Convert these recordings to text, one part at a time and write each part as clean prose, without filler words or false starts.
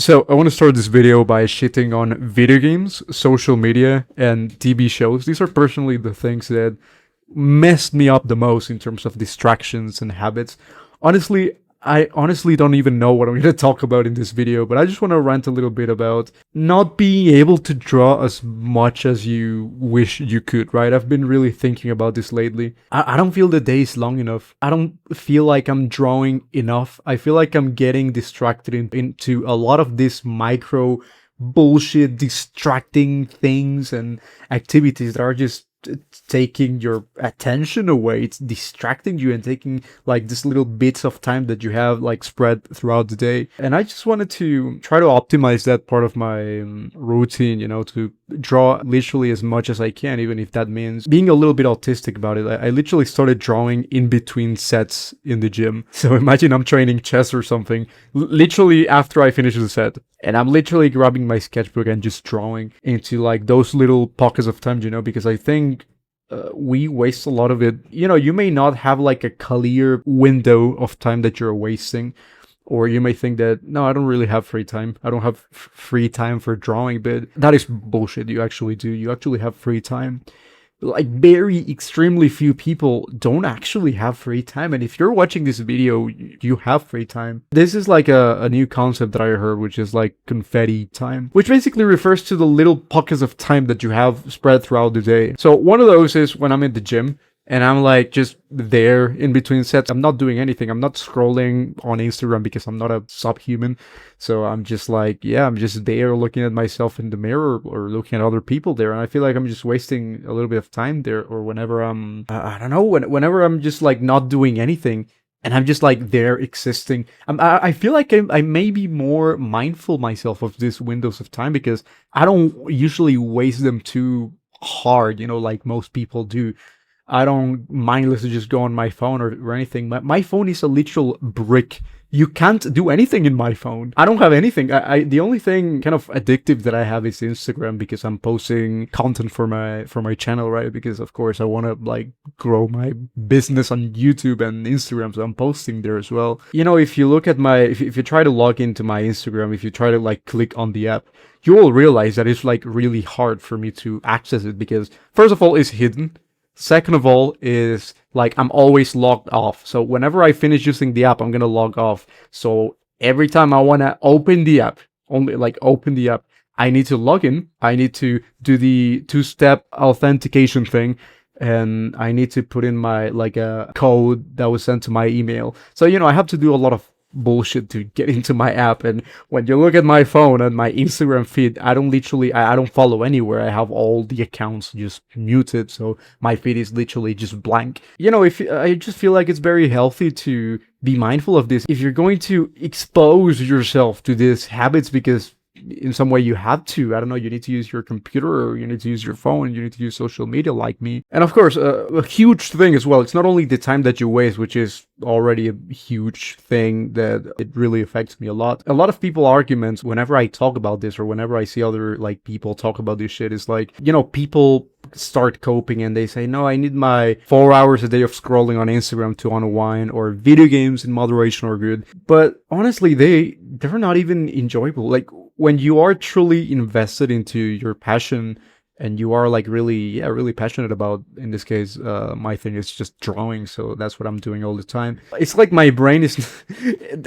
So I want to start this video by shitting on video games, social media, and TV shows. These are personally the things that messed me up the most in terms of distractions and habits. Honestly, I honestly don't even know what I'm going to talk about in this video, but I just want to rant a little bit about not being able to draw as much as you wish you could, right? I've been really thinking about this lately. I don't feel the day is long enough. I don't feel like I'm drawing enough. I feel like I'm getting distracted into a lot of this micro bullshit, distracting things and activities that are just taking your attention away. It's distracting you and taking like these little bits of time that you have like spread throughout the day. And I just wanted to try to optimize that part of my routine, to draw literally as much as I can, even if that means being a little bit autistic about it. I literally started drawing in between sets in the gym. So imagine I'm training chess or something, literally after I finish the set. And I'm literally grabbing my sketchbook and just drawing into like those little pockets of time, because I think we waste a lot of it. You may not have like a clear window of time that you're wasting, or you may think that, no, I don't really have free time. I don't have free time for drawing, but that is bullshit. You actually do. You actually have free time. Like very extremely few people don't actually have free time, and if you're watching this video, you have free time. This is like a new concept that I heard, which is like confetti time, which basically refers to the little pockets of time that you have spread throughout the day. So one of those is when I'm in the gym and I'm like just there in between sets. I'm not doing anything. I'm not scrolling on Instagram because I'm not a subhuman. So I'm just like, yeah, I'm just there looking at myself in the mirror or looking at other people there. And I feel like I'm just wasting a little bit of time there. Or whenever I'm, I don't know, whenever I'm just like not doing anything and I'm just like there existing. I feel like I may be more mindful myself of these windows of time because I don't usually waste them too hard, like most people do. I don't mindlessly just go on my phone or anything. My phone is a literal brick. You can't do anything in my phone. I don't have anything. The only thing kind of addictive that I have is Instagram because I'm posting content for my channel, right? Because of course I want to like grow my business on YouTube and Instagram, so I'm posting there as well. If you look at if you try to log into my Instagram, if you try to like click on the app, you will realize that it's like really hard for me to access it because first of all, it's hidden. Second of all is like I'm always logged off. So whenever I finish using the app, I'm going to log off. So every time I want to open the app, I need to log in. I need to do the two-step authentication thing. And I need to put in my like a code that was sent to my email. So, I have to do a lot of bullshit to get into my app. And when you look at my phone and my Instagram feed, I don't follow anywhere. I have all the accounts just muted, so my feed is literally just blank. If I just feel like it's very healthy to be mindful of this. If you're going to expose yourself to these habits because in some way you have to, I don't know, you need to use your computer or you need to use your phone, you need to use social media like me. And of course, a huge thing as well, it's not only the time that you waste, which is already a huge thing that it really affects me a lot. A lot of people arguments whenever I talk about this or whenever I see other like people talk about this shit is like, people start coping and they say, no, I need my 4 hours a day of scrolling on Instagram to unwind, or video games in moderation are good. But honestly, they're not even enjoyable. Like when you are truly invested into your passion and you are like really passionate about, in this case, my thing is just drawing. So that's what I'm doing all the time. It's like my brain is,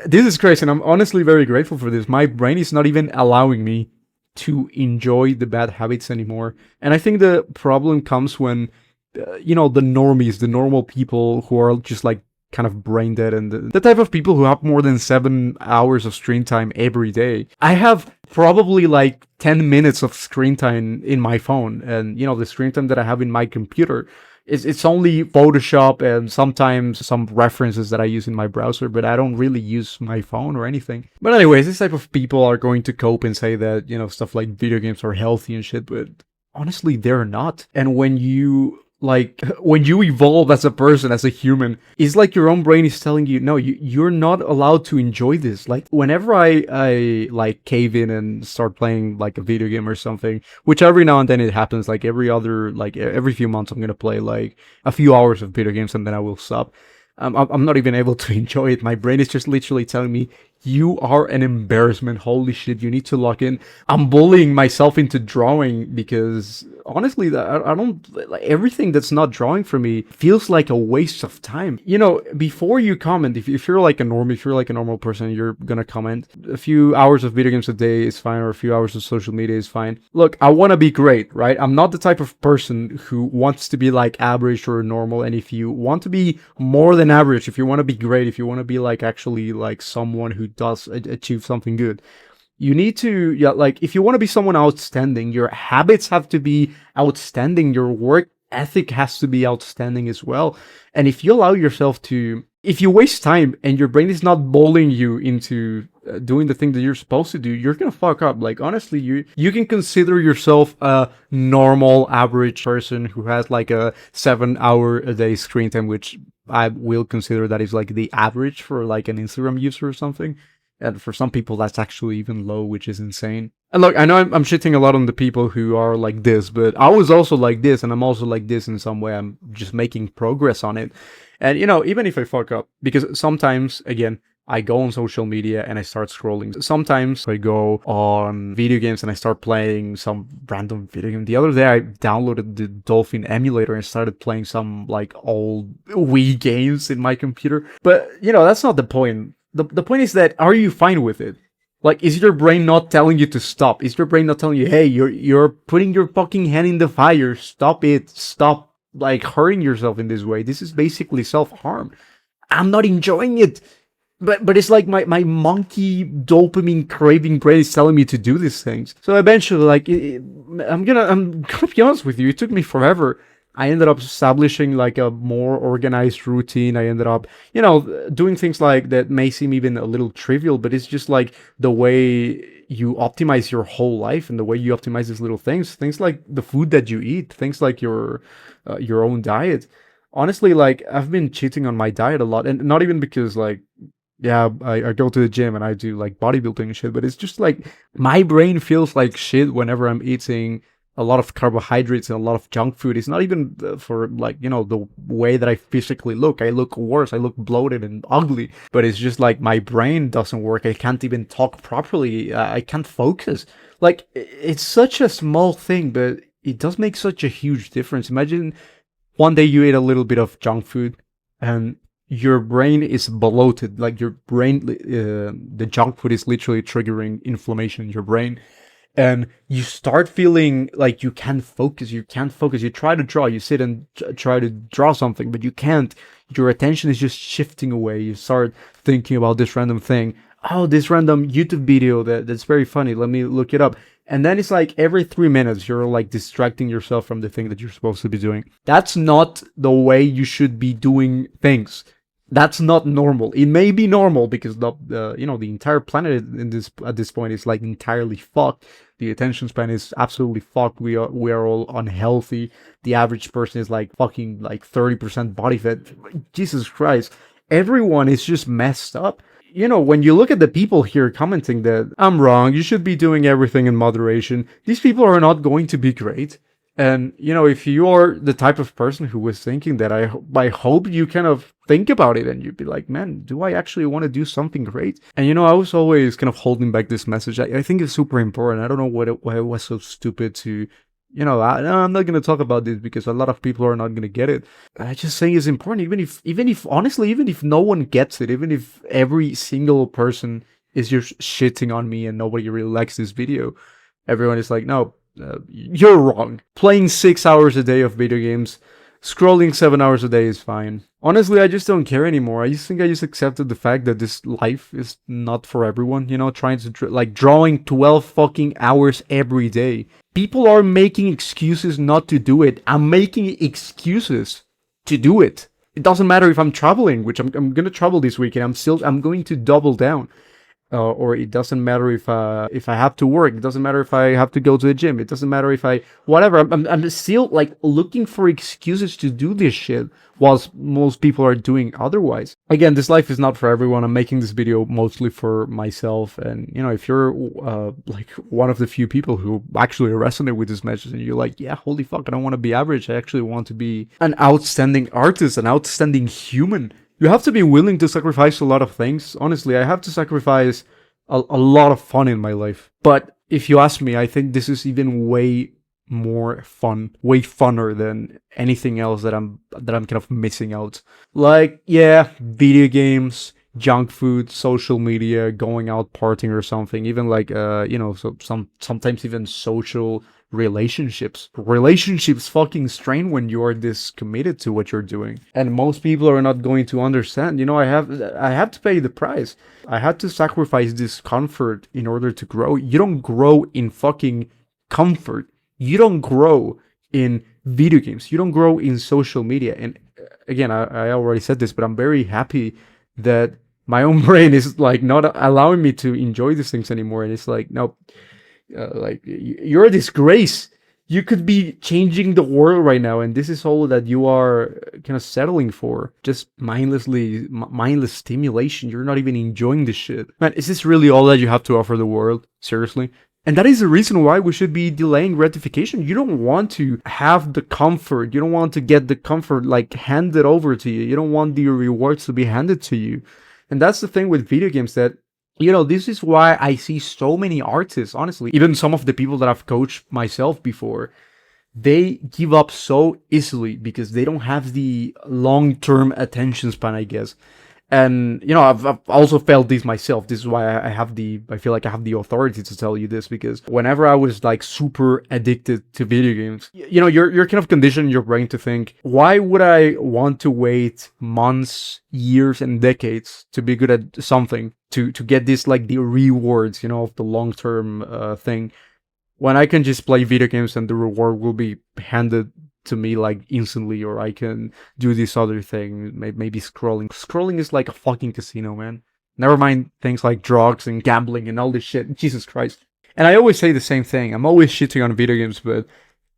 this is crazy. And I'm honestly very grateful for this. My brain is not even allowing me to enjoy the bad habits anymore. And I think the problem comes when, the normies, the normal people who are just like kind of brain dead, and the type of people who have more than 7 hours of screen time every day. I have probably like 10 minutes of screen time in my phone, and the screen time that I have in my computer, it's only Photoshop and sometimes some references that I use in my browser, but I don't really use my phone or anything. But anyways, this type of people are going to cope and say that, stuff like video games are healthy and shit, but honestly, they're not. And when you evolve as a person, as a human, it's like your own brain is telling you, no, you're not allowed to enjoy this. Like whenever I like cave in and start playing like a video game or something, which every now and then it happens, like every few months I'm gonna play like a few hours of video games and then I will stop. I'm not even able to enjoy it. My brain is just literally telling me, you are an embarrassment. Holy shit, you need to lock in. I'm bullying myself into drawing because honestly, I don't like everything that's not drawing for me feels like a waste of time. You know, before you comment, if you're like a norm, if you're like a normal person, you're gonna comment a few hours of video games a day is fine, or a few hours of social media is fine. Look, I want to be great, right? I'm not the type of person who wants to be like average or normal. And if you want to be more than average, if you want to be great, if you want to be like actually like someone who does achieve something good, you need to, yeah, like if you want to be someone outstanding, your habits have to be outstanding, your work ethic has to be outstanding as well. And if you allow yourself to, if you waste time and your brain is not bullying you into doing the thing that you're supposed to do, you're gonna fuck up. Like honestly, you can consider yourself a normal average person who has like a 7 hour a day screen time, which I will consider that is like the average for like an Instagram user or something. And for some people, that's actually even low, which is insane. And look, I know I'm shitting a lot on the people who are like this, but I was also like this, and I'm also like this in some way. I'm just making progress on it. And, you know, even if I fuck up, because sometimes, again, I go on social media and I start scrolling. Sometimes I go on video games and I start playing some random video game. The other day I downloaded the Dolphin emulator and started playing some like old Wii games in my computer. But, you know, that's not the point. The point is that, are you fine with it? Like, is your brain not telling you to stop? Is your brain not telling you, hey, you're putting your fucking hand in the fire, stop it, stop like hurting yourself in this way? This is basically self-harm. I'm not enjoying it. But it's like my monkey dopamine craving brain is telling me to do these things. So eventually, like, I'm gonna be honest with you, it took me forever. I ended up establishing like a more organized routine. I ended up, you know, doing things like that may seem even a little trivial, but it's just like the way you optimize your whole life and the way you optimize these little things like the food that you eat, things like your own diet. Honestly, like I've been cheating on my diet a lot, and not even because like, yeah, I go to the gym and I do like bodybuilding and shit, but it's just like my brain feels like shit whenever I'm eating a lot of carbohydrates and a lot of junk food. It's not even for like, you know, the way that I physically look. I look worse. I look bloated and ugly, but it's just like my brain doesn't work. I can't even talk properly. I can't focus. Like it's such a small thing, but it does make such a huge difference. Imagine one day you eat a little bit of junk food and your brain is bloated. Like your brain, the junk food is literally triggering inflammation in your brain. And you start feeling like you can't focus. You try to draw. You sit and try to draw something, but you can't. Your attention is just shifting away. You start thinking about this random thing. Oh, this random YouTube video that's very funny. Let me look it up. And then it's like every 3 minutes, you're like distracting yourself from the thing that you're supposed to be doing. That's not the way you should be doing things. That's not normal. It may be normal because the you know, the entire planet at this point is like entirely fucked. The attention span is absolutely fucked. We are all unhealthy. The average person is like fucking like 30% body fat. Jesus Christ. Everyone is just messed up. You know, when you look at the people here commenting that I'm wrong, you should be doing everything in moderation, these people are not going to be great. And, you know, if you are the type of person who was thinking that, I hope you kind of think about it and you'd be like, man, do I actually want to do something great? And, you know, I was always kind of holding back this message. I think it's super important. I don't know why it was so stupid to, you know, I'm not going to talk about this because a lot of people are not going to get it. I just think it's important, even if honestly, even if no one gets it, even if every single person is just shitting on me and nobody really likes this video, everyone is like, no, you're wrong. Playing 6 hours a day of video games, scrolling 7 hours a day is fine. Honestly, I just don't care anymore. I just think I just accepted the fact that this life is not for everyone. You know, trying to like drawing 12 fucking hours every day. People are making excuses not to do it. I'm making excuses to do it. It doesn't matter if I'm traveling, which I'm gonna travel this weekend. I'm going to double down. Or it doesn't matter if I have to work. It doesn't matter if I have to go to the gym. It doesn't matter if whatever. I'm still like looking for excuses to do this shit, whilst most people are doing otherwise. Again, this life is not for everyone. I'm making this video mostly for myself. And you know, if you're like one of the few people who actually resonate with this message, and you're like, yeah, holy fuck, I don't want to be average. I actually want to be an outstanding artist, an outstanding human. you have to be willing to sacrifice a lot of things. Honestly, I have to sacrifice a lot of fun in my life. But if you ask me, I think this is even way more fun, way funner than anything else that I'm kind of missing out. Like, yeah, video games, junk food, social media, going out partying or something, even like so sometimes even social relationships fucking strain when you are this committed to what you're doing, and most people are not going to understand. I have to pay the price. I had to sacrifice this comfort in order to grow. You don't grow in fucking comfort. You don't grow in video games. You don't grow in social media. And again, I already said this, but I'm very happy that my own brain is like not allowing me to enjoy these things anymore. And it's like, no, you're a disgrace. You could be changing the world right now, and this is all that you are kind of settling for. Just mindless stimulation. You're not even enjoying this shit. Man, is this really all that you have to offer the world? Seriously? And that is the reason why we should be delaying gratification. You don't want to have the comfort. You don't want to get the comfort like handed over to you. You don't want the rewards to be handed to you. And that's the thing with video games, that this is why I see so many artists, honestly, even some of the people that I've coached myself before, they give up so easily because they don't have the long-term attention span, I guess. And, I've also felt this myself. This is why I feel like I have the authority to tell you this, because whenever I was like super addicted to video games, you're kind of conditioning your brain to think, why would I want to wait months, years, and decades to be good at something, to get this, like, the rewards, of the long-term thing, when I can just play video games and the reward will be handed to me like instantly, or I can do this other thing, maybe scrolling. Scrolling is like a fucking casino, man. Never mind things like drugs and gambling and all this shit. Jesus Christ. And I always say the same thing. I'm always shitting on video games, but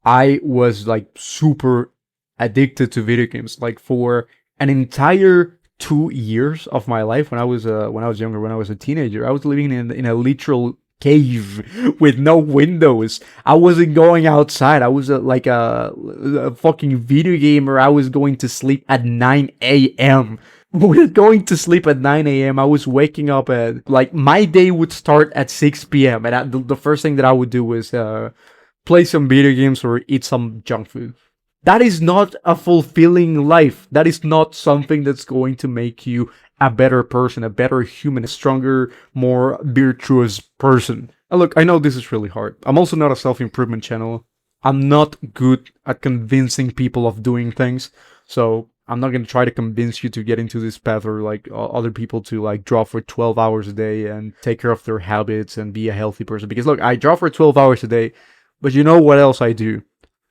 I was like super addicted to video games, like for an entire 2 years of my life. When I was younger, when I was a teenager, I was living in a literal cave with no windows. I wasn't going outside. I was like a fucking video gamer. I was going to sleep at 9 a.m. We're going to sleep at 9 a.m. I was waking up at, like, my day would start at 6 p.m. And the first thing that I would do was play some video games or eat some junk food. That is not a fulfilling life. That is not something that's going to make you a better person, a better human, a stronger, more virtuous person. And look, I know this is really hard. I'm also not a self-improvement channel. I'm not good at convincing people of doing things. So I'm not going to try to convince you to get into this path, or like other people to like draw for 12 hours a day and take care of their habits and be a healthy person. Because look, I draw for 12 hours a day, but you know what else I do?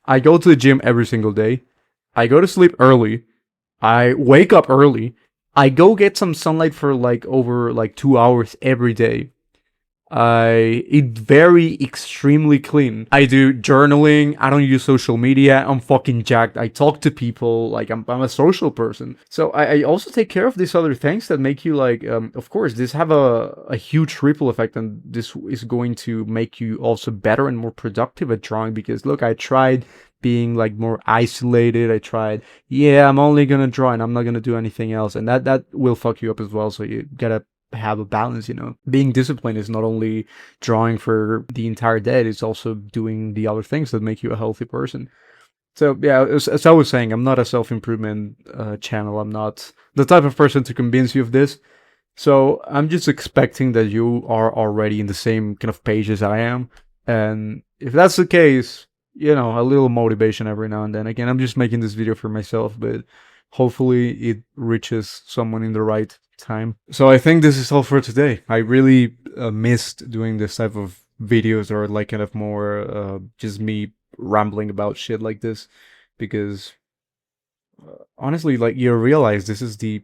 I go to the gym every single day. I go to sleep early. I wake up early. I go get some sunlight for like over like 2 hours every day. I eat very extremely clean. I do journaling. I don't use social media. I'm fucking jacked. I talk to people. Like, I'm a social person. So I also take care of these other things that make you like, of course, this have a huge ripple effect, and this is going to make you also better and more productive at drawing. Because look, I tried being like more isolated. I tried, I'm only gonna draw and I'm not gonna do anything else, and that will fuck you up as well. So you gotta have a balance. Being disciplined is not only drawing for the entire day, it's also doing the other things that make you a healthy person. So yeah, as I was saying, I'm not a self-improvement channel. I'm not the type of person to convince you of this. So I'm just expecting that you are already in the same kind of page as I am, and if that's the case, a little motivation every now and then. Again, I'm just making this video for myself, but hopefully it reaches someone in the right time. So I think this is all for today. I really missed doing this type of videos, or like kind of more just me rambling about shit like this, because honestly, like, you realize this is the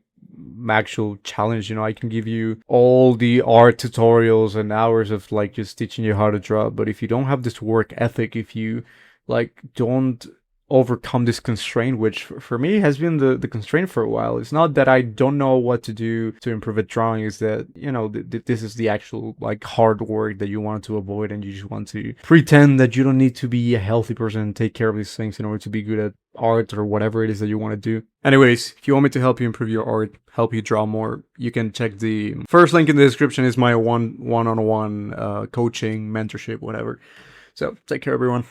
actual challenge. I can give you all the art tutorials and hours of like just teaching you how to draw, but if you don't have this work ethic, if you like don't overcome this constraint, which for me has been the constraint for a while. It's not that I don't know what to do to improve at drawing, is that, this is the actual like hard work that you want to avoid, and you just want to pretend that you don't need to be a healthy person and take care of these things in order to be good at art or whatever it is that you want to do. Anyways, if you want me to help you improve your art, help you draw more, you can check the first link in the description. Is my one-on-one coaching, mentorship, whatever. So take care, everyone.